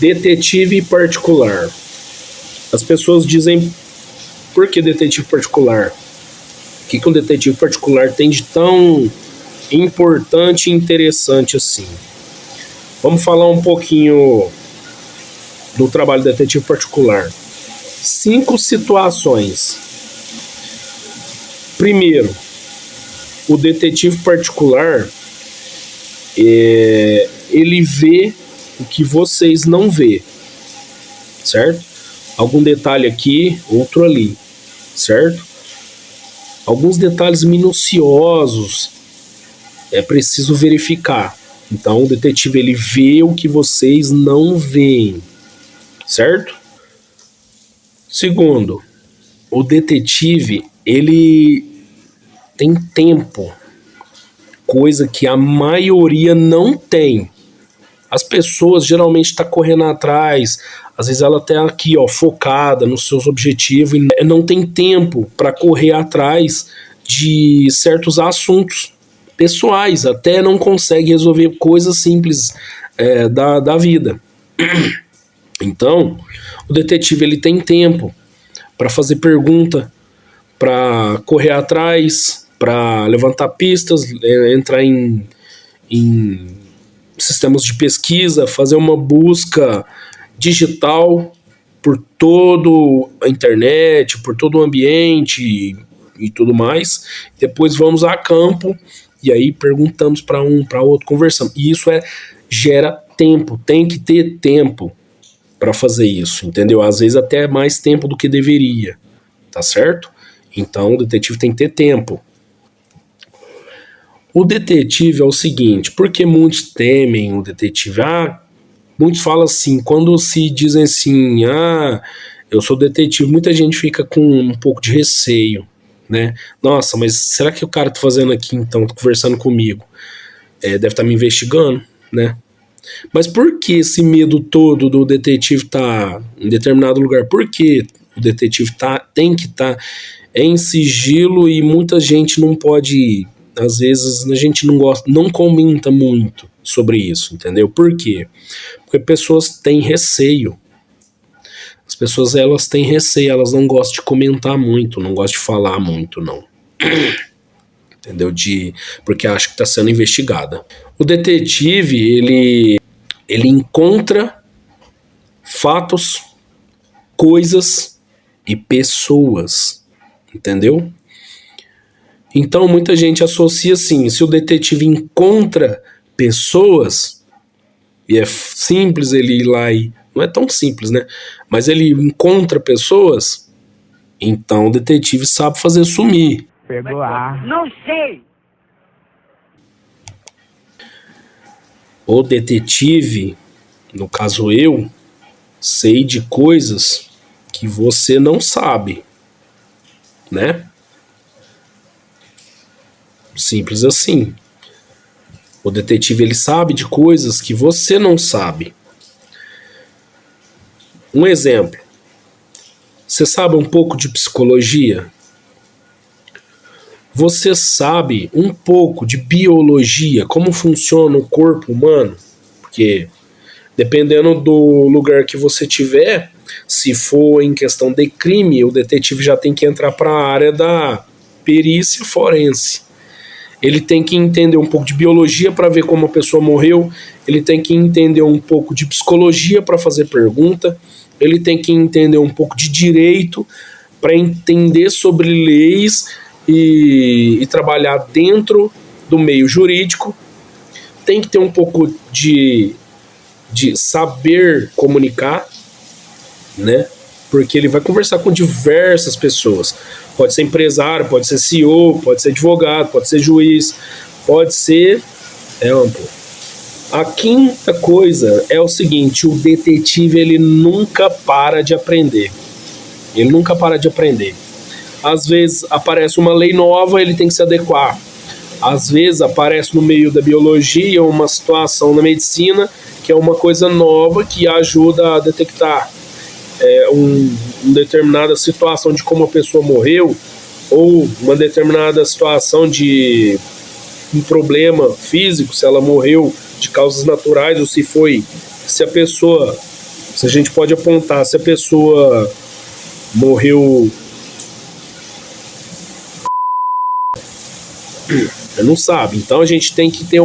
Detetive particular. As pessoas dizem, por que detetive particular? O que um detetive particular tem de tão importante e interessante assim? Vamos falar um pouquinho do trabalho de detetive particular. 5 situações. Primeiro, o detetive particular, ele vê o que vocês não vê, certo? Algum detalhe aqui, outro ali, certo? Alguns detalhes minuciosos é preciso verificar. Então o detetive ele vê o que vocês não veem, certo? Segundo, o detetive ele tem tempo, coisa que a maioria não tem. As pessoas geralmente estão correndo atrás, às vezes ela está aqui, focada nos seus objetivos e não tem tempo para correr atrás de certos assuntos pessoais, até não consegue resolver coisas simples da vida. Então, o detetive ele tem tempo para fazer pergunta, para correr atrás, para levantar pistas, entrar em sistemas de pesquisa, fazer uma busca digital por toda a internet, por todo o ambiente e tudo mais. Depois vamos a campo e aí perguntamos para um, para outro, conversamos. E isso gera tempo, tem que ter tempo para fazer isso, entendeu? Às vezes até mais tempo do que deveria, tá certo? Então o detetive tem que ter tempo. O detetive é o seguinte, porque muitos temem o detetive? Muitos falam assim, quando se dizem assim, eu sou detetive, muita gente fica com um pouco de receio, né? Nossa, mas será que o cara tá fazendo aqui então, tá conversando comigo? Deve estar me investigando, né? Mas por que esse medo todo do detetive estar em determinado lugar? Por que o detetive tem que estar em sigilo e muita gente não pode... Às vezes a gente não gosta, não comenta muito sobre isso, entendeu? Por quê? Porque pessoas têm receio. As pessoas, elas têm receio, elas não gostam de comentar muito, não gostam de falar muito, não. Entendeu? Porque acha que está sendo investigada. O detetive, ele encontra fatos, coisas e pessoas, entendeu? Então muita gente associa assim, se o detetive encontra pessoas, e é simples ele ir lá e... Não é tão simples, né? Mas ele encontra pessoas, então o detetive sabe fazer sumir. Pegou ar. Não sei! O detetive, no caso eu, sei de coisas que você não sabe, né? Simples assim. O detetive ele sabe de coisas que você não sabe. Um exemplo. Você sabe um pouco de psicologia? Você sabe um pouco de biologia, como funciona o corpo humano? Porque dependendo do lugar que você tiver, se for em questão de crime, o detetive já tem que entrar para a área da perícia forense. Ele tem que entender um pouco de biologia para ver como a pessoa morreu, ele tem que entender um pouco de psicologia para fazer pergunta, ele tem que entender um pouco de direito para entender sobre leis e trabalhar dentro do meio jurídico, tem que ter um pouco de saber comunicar, né? Porque ele vai conversar com diversas pessoas. Pode ser empresário, pode ser CEO, pode ser advogado, pode ser juiz, pode ser... É amplo. A quinta coisa é o seguinte, o detetive ele nunca para de aprender. Ele nunca para de aprender. Às vezes aparece uma lei nova, ele tem que se adequar. Às vezes aparece no meio da biologia uma situação na medicina que é uma coisa nova que ajuda a detectar uma determinada situação de como a pessoa morreu, ou uma determinada situação de um problema físico, se ela morreu de causas naturais ou se a pessoa Se a gente pode apontar se a pessoa morreu, não sabe. Então a gente tem que ter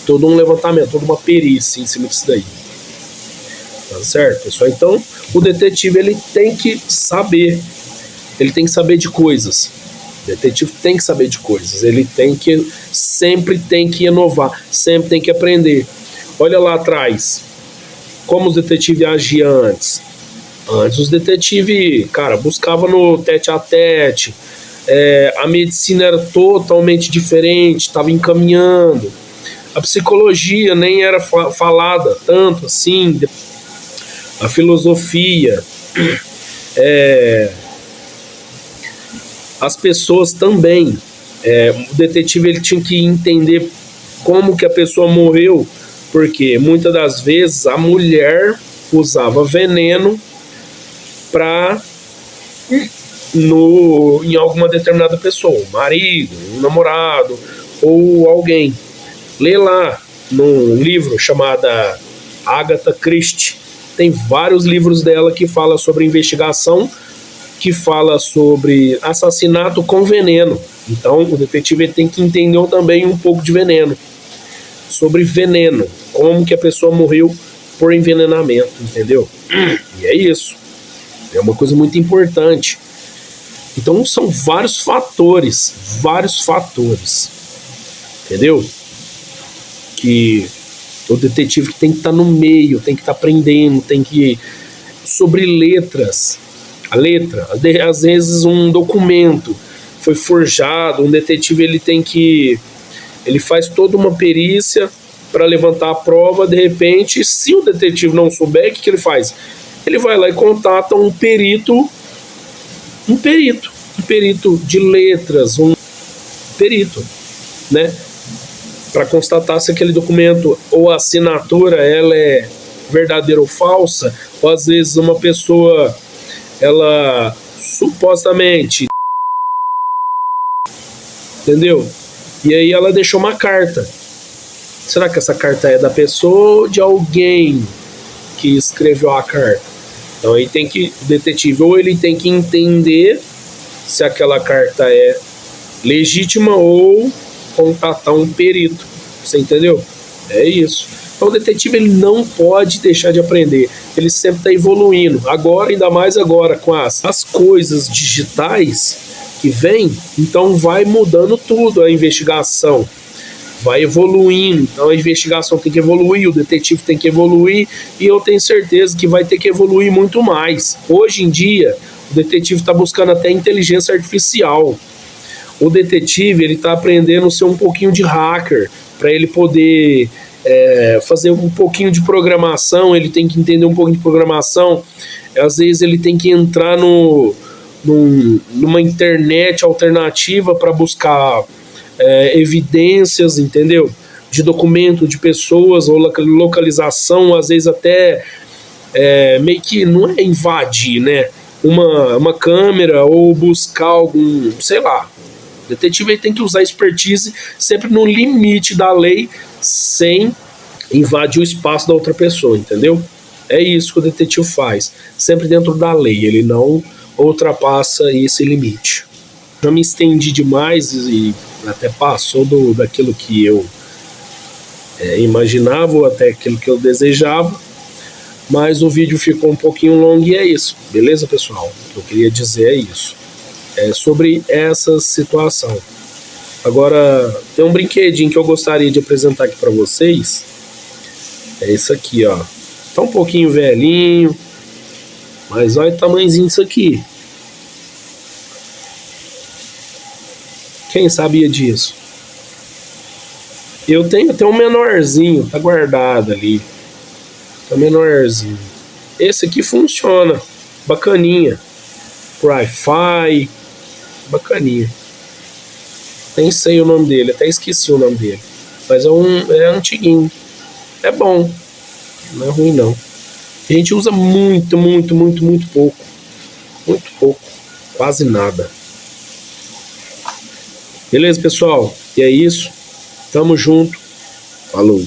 todo um levantamento, toda uma perícia em cima disso daí. Tá certo, pessoal? Então o detetive ele tem que saber de coisas. O detetive tem que saber de coisas. Ele sempre tem que inovar, sempre tem que aprender. Olha lá atrás, como os detetives agiam antes. Antes os detetives, cara, buscavam no tete a tete. A medicina era totalmente diferente, estava encaminhando. A psicologia nem era falada tanto assim. A filosofia, as pessoas também. O detetive ele tinha que entender como que a pessoa morreu, porque muitas das vezes a mulher usava veneno em alguma determinada pessoa, um marido, um namorado ou alguém. Lê lá num livro chamado Agatha Christie. Tem vários livros dela que fala sobre investigação, que fala sobre assassinato com veneno. Então o detetive tem que entender também um pouco de veneno, sobre veneno, como que a pessoa morreu por envenenamento, entendeu? E é isso, é uma coisa muito importante. Então são vários fatores, entendeu? Que o detetive tem que estar no meio, tem que estar aprendendo, sobre letras. A letra, às vezes um documento foi forjado, um detetive ele faz toda uma perícia para levantar a prova. De repente, se o detetive não souber, o que ele faz? Ele vai lá e contata um perito de letras, um perito, né? Para constatar se aquele documento ou a assinatura ela é verdadeira ou falsa, ou às vezes uma pessoa ela supostamente, entendeu? E aí ela deixou uma carta. Será que essa carta é da pessoa ou de alguém que escreveu a carta? Então aí o detetive ou ele tem que entender se aquela carta é legítima ou contatar um perito. Você entendeu? É isso. Então o detetive ele não pode deixar de aprender. Ele sempre está evoluindo. Agora, ainda mais agora, com as coisas digitais que vem, então vai mudando tudo. A investigação vai evoluindo. Então a investigação tem que evoluir, o detetive tem que evoluir, e eu tenho certeza que vai ter que evoluir muito mais. Hoje em dia, o detetive está buscando até inteligência artificial. O detetive ele está aprendendo a ser um pouquinho de hacker, para ele poder fazer um pouquinho de programação. Ele tem que entender um pouquinho de programação. Às vezes ele tem que entrar numa internet alternativa para buscar evidências, entendeu? De documento de pessoas ou localização. Às vezes até meio que não é invadir, né? Uma câmera ou buscar algum, sei lá. O detetive tem que usar expertise sempre no limite da lei, sem invadir o espaço da outra pessoa, entendeu? É isso que o detetive faz, sempre dentro da lei, ele não ultrapassa esse limite. Já me estendi demais e até passou daquilo que eu imaginava, ou até aquilo que eu desejava, mas o vídeo ficou um pouquinho longo e é isso, beleza, pessoal? O que eu queria dizer é isso. Sobre essa situação. Agora, tem um brinquedinho que eu gostaria de apresentar aqui para vocês. É isso aqui, ó. Tá um pouquinho velhinho, mas olha o tamanhozinho disso aqui. Quem sabia disso? Eu tenho até um menorzinho, tá guardado ali. Tá menorzinho. Esse aqui funciona, bacaninha. Wi-Fi, bacaninha. Nem sei o nome dele, até esqueci o nome dele. Mas é antiguinho. É bom. Não é ruim não. A gente usa muito pouco. Muito pouco. Quase nada. Beleza, pessoal? E é isso. Tamo junto. Falou.